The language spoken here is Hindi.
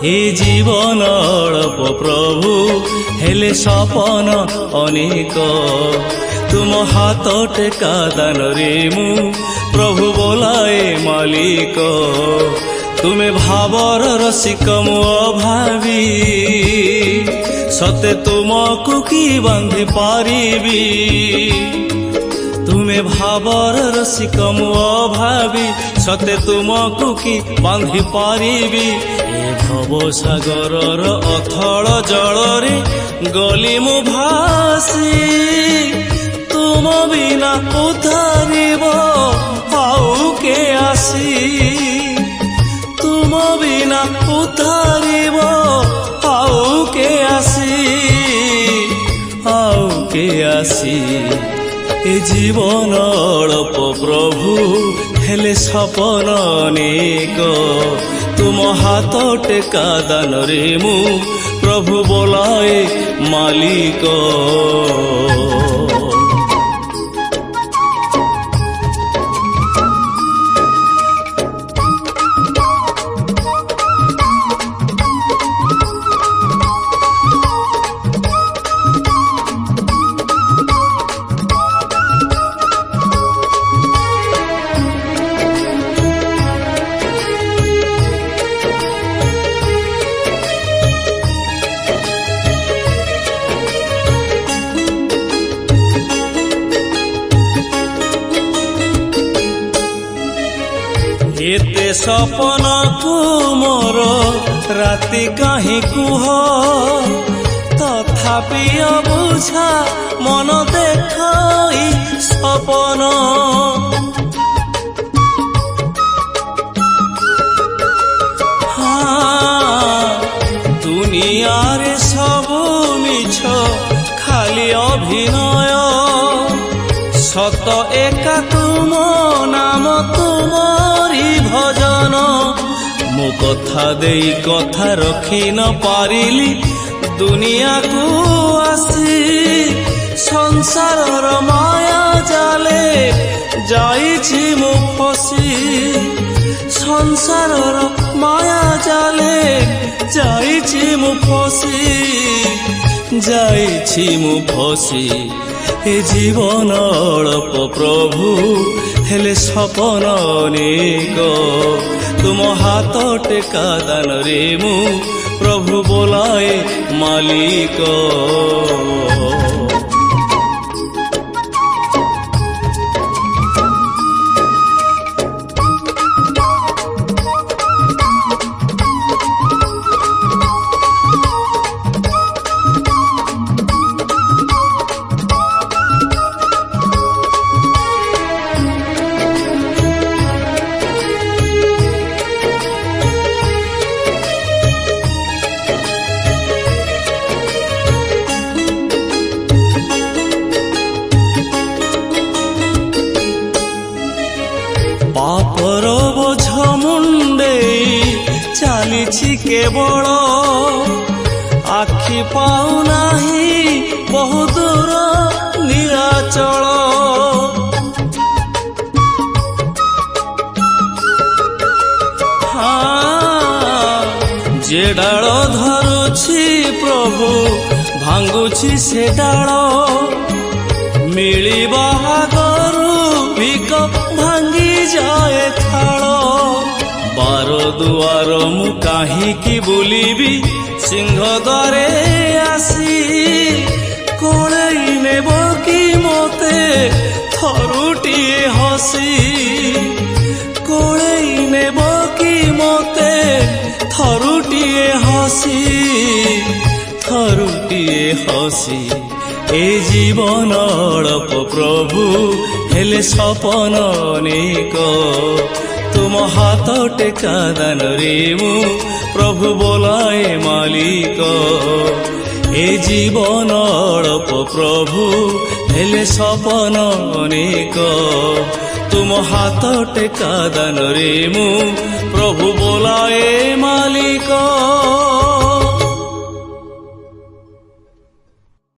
ए जीवन अल्प प्रभु हेले सपन अनेक तुम हाथ टेका दान रे मु प्रभु बोलाए मालिक तुमे भावर रसिक मु अभावी सते तुमको कि बांधि पारिबी तुमे भावर रसिक मु अभावी सते तुमको कि बांधि पारिबी ए भव सागरर अथल जलरे गली मु भासी तुम बिना उद्धारिब आउ के आसी तुम बिना उद्धारिब आउ के आसी ए जीवन अल्प प्रभु हेले सपन अनेक तुम हाथ टेका दान रे मु प्रभु बोलाए मालिक एते सपन को मोर राति कहीं कुह तथापि अबुझा मन देखाई सपन दुनिया रे सब मिछ खाली अभिनय सत एका तुम नाम तुमरी भजन मो कथा देई कथा रखी न पारिली दुनिया को आसी संसारर माया जाले जाइछि मु फसी संसारर माया जाले जाइछि मु फसी ए जीवन अल्प प्रभु हेले सपन अनेक तुम हाथ टेका दान रे मु प्रभु बोलाए मालिक पापर बोझ मुंडे चलीछि केवल आखि पाऊ नाही बहु दूर निराचल जे डाल धरुछि प्रभु भांगुछि से डाल मिलिबा आगरू भिक भांगी जाए थाल बार दुआर मु काहींकि बुलिबी सिंह द्वारे आसी कोळेई नेब कि मोते थरुटिए हसी कोळेई नेब कि मोते थरुटिए हसी ए जीवन अल्प प्रभु हेले सपन अनेक तुम हाथ टेका दान रे मु प्रभु बोलाए मालिक ए जीवन अल्प प्रभु हेले सपन अनेक तुम हाथ टेका दान रे मु प्रभु बोलाए मालिक।